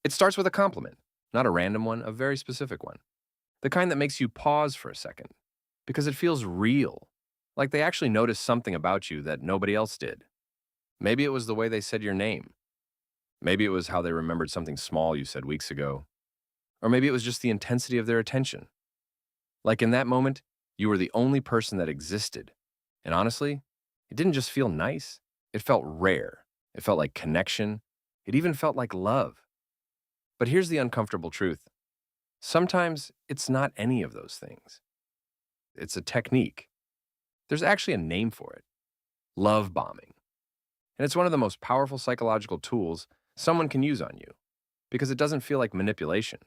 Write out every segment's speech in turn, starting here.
It starts with a compliment, not a random one, a very specific one. The kind that makes you pause for a second, because it feels real, like they actually noticed something about you that nobody else did. Maybe it was the way they said your name. Maybe it was how they remembered something small you said weeks ago. Or maybe it was just the intensity of their attention. Like in that moment, you were the only person that existed. And honestly, it didn't just feel nice, it felt rare. It felt like connection. It even felt like love. But here's the uncomfortable truth. Sometimes it's not any of those things. It's a technique. There's actually a name for it: love bombing. And it's one of the most powerful psychological tools someone can use on you because it doesn't feel like manipulation.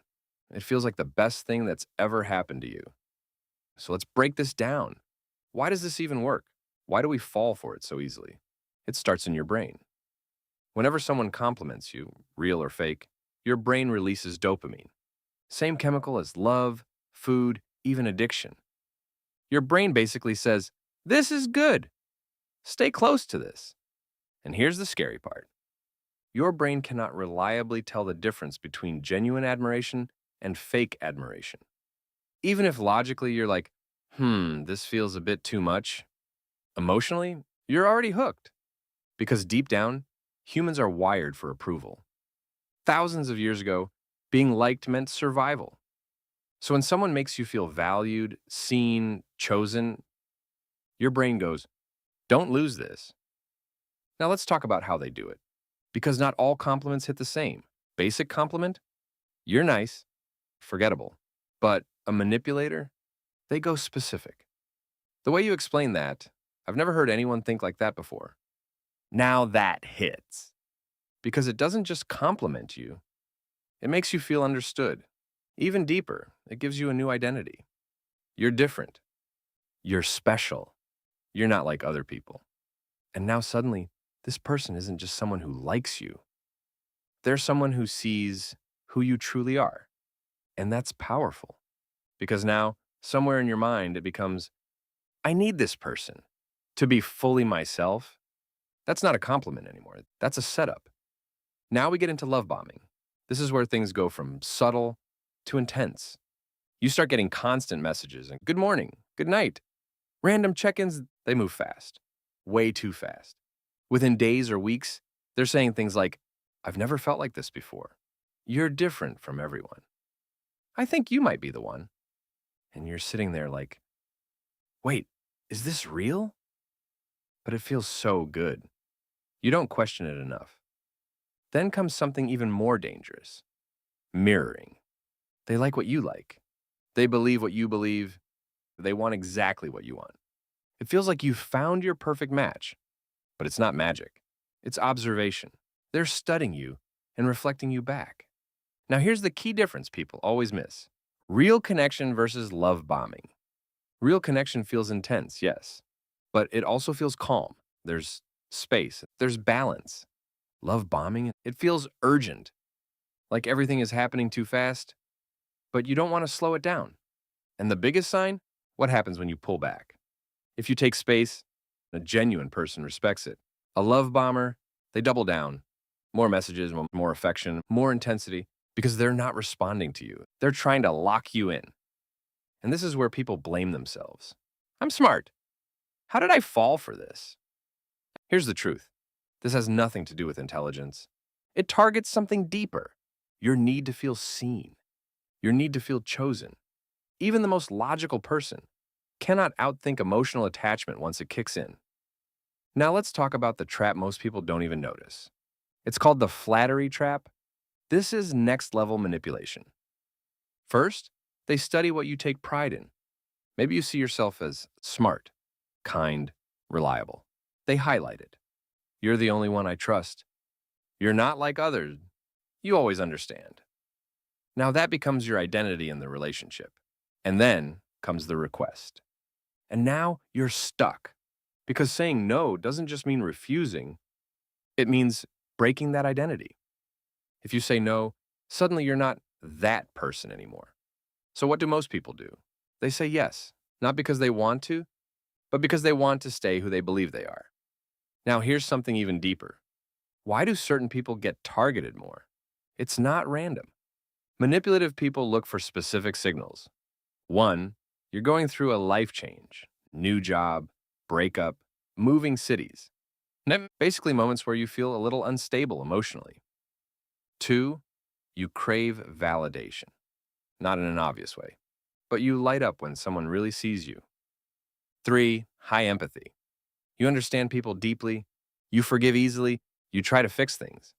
It feels like the best thing that's ever happened to you. So let's break this down. Why does this even work? Why do we fall for it so easily? It starts in your brain. Whenever someone compliments you, real or fake, your brain releases dopamine. Same chemical as love, food, even addiction. Your brain basically says, "This is good. Stay close to this." And here's the scary part. Your brain cannot reliably tell the difference between genuine admiration and fake admiration. Even if logically you're like, this feels a bit too much, emotionally, you're already hooked. Because deep down, humans are wired for approval. Thousands of years ago, being liked meant survival. So when someone makes you feel valued, seen, chosen, your brain goes, "Don't lose this." Now let's talk about how they do it. Because not all compliments hit the same. Basic compliment, "You're nice," forgettable. But a manipulator, they go specific. The way you explain that, I've never heard anyone think like that before. Now that hits. Because it doesn't just compliment you, it makes you feel understood. Even deeper, it gives you a new identity. You're different. You're special. You're not like other people. And now suddenly, this person isn't just someone who likes you. They're someone who sees who you truly are. And that's powerful. Because now, somewhere in your mind, it becomes, "I need this person to be fully myself." That's not a compliment anymore. That's a setup. Now we get into love bombing. This is where things go from subtle to intense. You start getting constant messages and "good morning," "good night." Random check-ins, they move fast. Way too fast. Within days or weeks, they're saying things like, "I've never felt like this before. You're different from everyone. I think you might be the one." And you're sitting there like, "Wait, is this real?" But it feels so good. You don't question it enough. Then comes something even more dangerous: mirroring. They like what you like. They believe what you believe. They want exactly what you want. It feels like you've found your perfect match, but it's not magic. It's observation. They're studying you and reflecting you back. Now, here's the key difference people always miss: real connection versus love bombing. Real connection feels intense, yes, but it also feels calm. There's space, there's balance. Love bombing, it feels urgent, like everything is happening too fast, but you don't want to slow it down. And the biggest sign? What happens when you pull back? If you take space, a genuine person respects it. A love bomber, they double down. More messages, more affection, more intensity, because they're not responding to you. They're trying to lock you in. And this is where people blame themselves. "I'm smart. How did I fall for this?" Here's the truth. This has nothing to do with intelligence. It targets something deeper: your need to feel seen, your need to feel chosen. Even the most logical person cannot outthink emotional attachment once it kicks in. Now let's talk about the trap most people don't even notice. It's called the flattery trap. This is next level manipulation. First, they study what you take pride in. Maybe you see yourself as smart, kind, reliable. They highlight it. "You're the only one I trust. You're not like others. You always understand." Now that becomes your identity in the relationship. And then comes the request. And now you're stuck. Because saying no doesn't just mean refusing, it means breaking that identity. If you say no, suddenly you're not that person anymore. So what do most people do? They say yes, not because they want to, but because they want to stay who they believe they are. Now here's something even deeper. Why do certain people get targeted more? It's not random. Manipulative people look for specific signals. One, you're going through a life change, new job, breakup, moving cities. Basically, moments where you feel a little unstable emotionally. Two, you crave validation, not in an obvious way, but you light up when someone really sees you. Three, high empathy. You understand people deeply, you forgive easily, you try to fix things.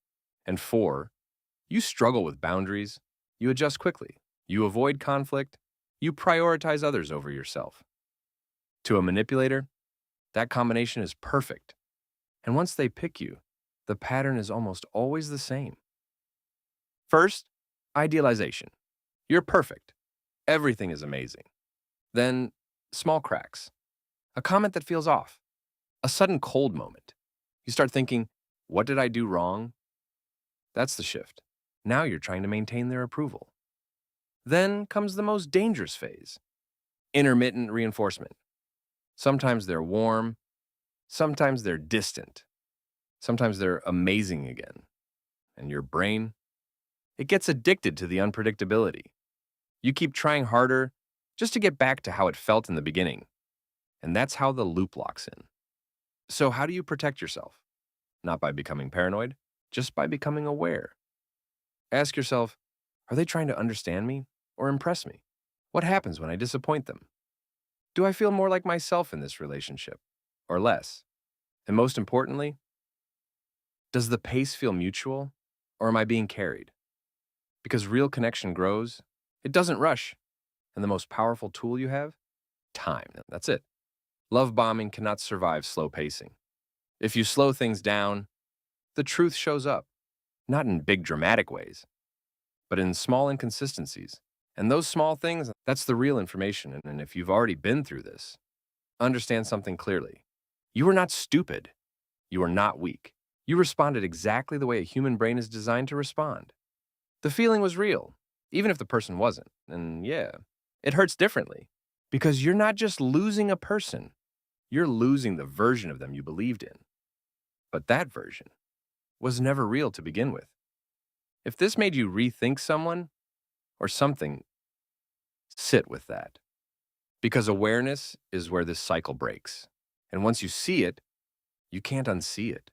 And four, you struggle with boundaries, you adjust quickly, you avoid conflict, you prioritize others over yourself. To a manipulator, that combination is perfect. And once they pick you, the pattern is almost always the same. First, idealization. You're perfect. Everything is amazing. Then, small cracks. A comment that feels off. A sudden cold moment. You start thinking, what did I do wrong? That's the shift. Now you're trying to maintain their approval. Then comes the most dangerous phase. Intermittent reinforcement. Sometimes they're warm. Sometimes they're distant. Sometimes they're amazing again. And your brain, it gets addicted to the unpredictability. You keep trying harder just to get back to how it felt in the beginning. And that's how the loop locks in. So how do you protect yourself? Not by becoming paranoid, just by becoming aware. Ask yourself, are they trying to understand me or impress me? What happens when I disappoint them? Do I feel more like myself in this relationship or less? And most importantly, does the pace feel mutual or am I being carried? Because real connection grows, it doesn't rush. And the most powerful tool you have? Time. That's it. Love bombing cannot survive slow pacing. If you slow things down, the truth shows up, not in big dramatic ways, but in small inconsistencies. And those small things, that's the real information. And if you've already been through this, understand something clearly. You are not stupid. You are not weak. You responded exactly the way a human brain is designed to respond. The feeling was real, even if the person wasn't. And yeah, it hurts differently because you're not just losing a person, you're losing the version of them you believed in. But that version was never real to begin with. If this made you rethink someone or something, sit with that. Because awareness is where this cycle breaks. And once you see it, you can't unsee it.